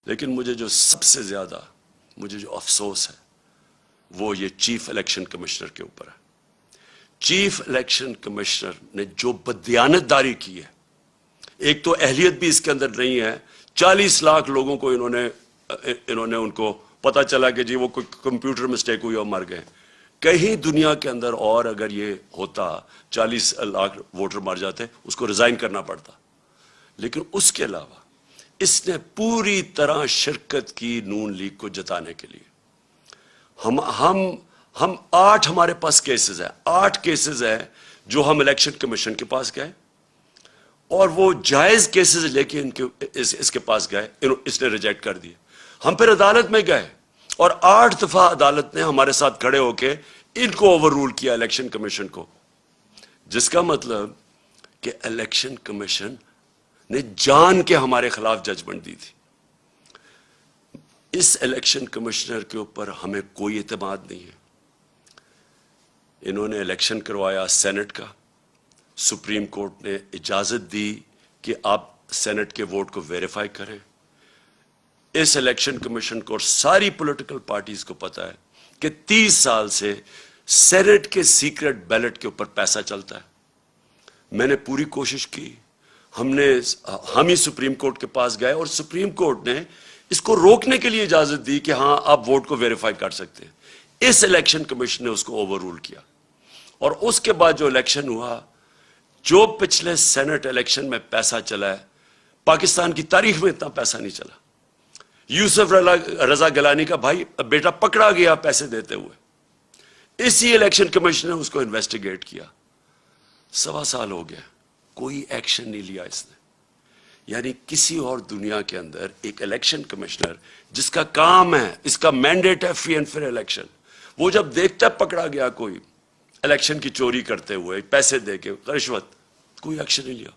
لیکن مجھے جو سب سے زیادہ جو افسوس ہے وہ یہ چیف الیکشن کمشنر کے اوپر ہے۔ چیف الیکشن کمشنر نے جو بددیانتداری کی ہے، ایک تو اہلیت بھی اس کے اندر نہیں ہے۔ 40 لاکھ لوگوں کو انہوں نے ان کو پتا چلا کہ جی وہ کوئی کمپیوٹر مسٹیک ہوئی اور مر گئے۔ کہیں دنیا کے اندر اور اگر یہ ہوتا 40 لاکھ ووٹر مر جاتے، اس کو ریزائن کرنا پڑتا۔ لیکن اس کے علاوہ اس نے پوری طرح شرکت کی نون لیگ کو جتانے کے لیے۔ ہم 8 ہمارے پاس کیسز ہیں، 8 کیسز ہیں جو ہم الیکشن کمیشن کے پاس گئے اور وہ جائز کیسز لے کے اس کے پاس گئے، اس نے ریجیکٹ کر دیے۔ ہم پھر عدالت میں گئے اور 8 دفعہ عدالت نے ہمارے ساتھ کھڑے ہو کے ان کو اوور رول کیا، الیکشن کمیشن کو، جس کا مطلب کہ الیکشن کمیشن نے جان کے ہمارے خلاف ججمنٹ دی تھی۔ اس الیکشن کمشنر کے اوپر ہمیں کوئی اعتماد نہیں ہے۔ انہوں نے الیکشن کروایا سینٹ کا، سپریم کورٹ نے اجازت دی کہ آپ سینٹ کے ووٹ کو ویریفائی کریں۔ اس الیکشن کمیشن کو اور ساری پولیٹیکل پارٹیز کو پتا ہے کہ 30 سال سے سینٹ کے سیکرٹ بیلٹ کے اوپر پیسہ چلتا ہے۔ میں نے پوری کوشش کی، ہم ہی سپریم کورٹ کے پاس گئے اور سپریم کورٹ نے اس کو روکنے کے لیے اجازت دی کہ ہاں آپ ووٹ کو ویریفائی کر سکتے ہیں۔ اس الیکشن کمیشن نے اس کو اوور رول کیا اور اس کے بعد جو الیکشن ہوا، جو پچھلے سینٹ الیکشن میں پیسہ چلا ہے، پاکستان کی تاریخ میں اتنا پیسہ نہیں چلا۔ یوسف رضا گیلانی کا بھائی بیٹا پکڑا گیا پیسے دیتے ہوئے، اسی الیکشن کمیشن نے اس کو انویسٹیگیٹ کیا۔ 1.25 سال ہو گیا، کوئی ایکشن نہیں لیا اس نے۔ یعنی کسی اور دنیا کے اندر ایک الیکشن کمشنر جس کا کام ہے، اس کا مینڈیٹ ہے فری اینڈ فیئر الیکشن، وہ جب دیکھتا ہے پکڑا گیا کوئی الیکشن کی چوری کرتے ہوئے، پیسے دے کے، رشوت، کوئی ایکشن نہیں لیا،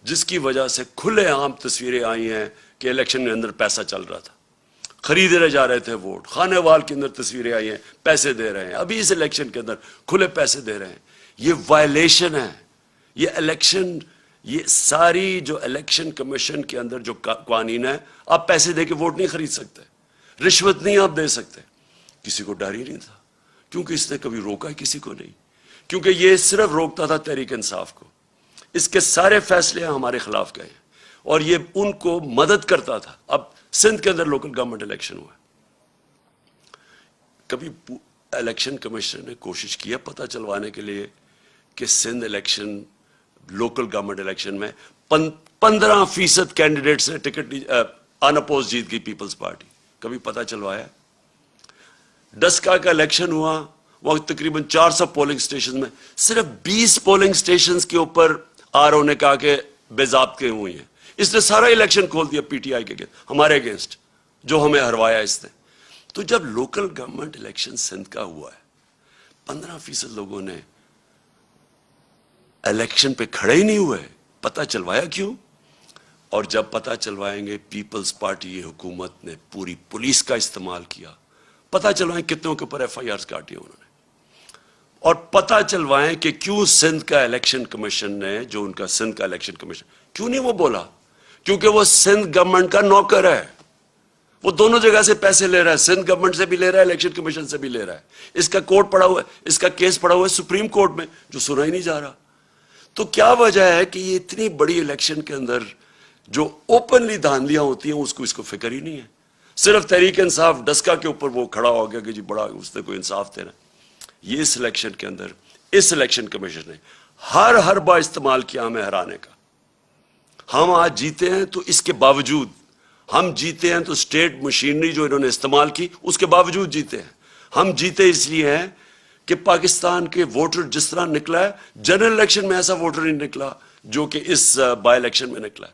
جس کی وجہ سے کھلے عام تصویریں آئی ہیں کہ الیکشن کے اندر پیسہ چل رہا تھا، خریدے جا رہے تھے ووٹ، خانے وال کے اندر تصویریں آئی ہیں، پیسے دے رہے ہیں، ابھی اس الیکشن کے اندر کھلے پیسے دے رہے ہیں۔ یہ وائلیشن ہے، یہ الیکشن، یہ ساری جو الیکشن کمیشن کے اندر جو قوانین ہے، آپ پیسے دے کے ووٹ نہیں خرید سکتے، رشوت نہیں آپ دے سکتے۔ کسی کو ڈر ہی نہیں تھا، کیونکہ اس نے کبھی روکا کسی کو نہیں، کیونکہ یہ صرف روکتا تھا تحریک انصاف کو۔ اس کے سارے فیصلے ہمارے خلاف گئے اور یہ ان کو مدد کرتا تھا۔ اب سندھ کے اندر لوکل گورنمنٹ الیکشن ہوا، کبھی الیکشن کمیشن نے کوشش کیا پتہ چلوانے کے لیے کہ Sindh election, local government election میں 15% کینڈیڈیٹس نے ٹکٹ ان اپوز جیت گئی پیپلز پارٹی، کبھی پتہ چلوایا؟ ڈسکا کا الیکشن ہوا، وہاں تقریباً 400 پولنگ سٹیشن میں صرف 20 پولنگ سٹیشنز کے اوپر آر او نے کہا کہ بے ضابطے ہوئی ہیں۔ اس نے سارا الیکشن کھول دیا پی ٹی آئی کے اگینسٹ، ہمارے اگینسٹ، جو ہمیں ہروایا اس نے۔ تو جب لوکل گورنمنٹ الیکشن سندھ کا ہوا ہے، 15% لوگوں نے الیکشن پہ کھڑے ہی نہیں ہوئے، پتہ چلوایا کیوں؟ اور جب پتہ چلوائیں گے، پیپلز پارٹی حکومت نے پوری پولیس کا استعمال کیا، پتہ چلوائیں کتنوں کے اوپر ایف آئی آرز کاٹی انہوں نے، اور پتہ چلوائیں کہ کیوں سندھ کا الیکشن کمیشن نے، جو ان کا سندھ کا الیکشن کمیشن، کیوں نہیں وہ بولا؟ کیونکہ وہ سندھ گورنمنٹ کا نوکر ہے، وہ دونوں جگہ سے پیسے لے رہا ہے، سندھ گورنمنٹ سے بھی لے رہا ہے، الیکشن کمیشن سے بھی لے رہا ہے۔ اس کا کورٹ پڑا ہوا ہے، اس کا کیس پڑا ہوا ہے سپریم کورٹ میں، جو سنا ہی نہیں جا رہا۔ تو کیا وجہ ہے کہ یہ اتنی بڑی الیکشن کے اندر جو اوپنلی دھاندلیاں ہوتی ہیں اس کو فکر ہی نہیں ہے؟ صرف تحریک انصاف ڈسکا کے اوپر وہ کھڑا ہو گیا کہ جی بڑا اس نے کوئی انصاف دینا۔ یہ اس الیکشن کے اندر اس الیکشن کمیشن نے ہر حربہ استعمال کیا ہمیں ہرانے کا۔ ہم آج جیتے ہیں تو اس کے باوجود، ہم جیتے ہیں تو اسٹیٹ مشینری جو انہوں نے استعمال کی اس کے باوجود جیتے ہیں۔ ہم جیتے اس لیے ہیں کہ پاکستان کے ووٹر جس طرح نکلا ہے، جنرل الیکشن میں ایسا ووٹر نہیں نکلا جو کہ اس بائی الیکشن میں نکلا ہے۔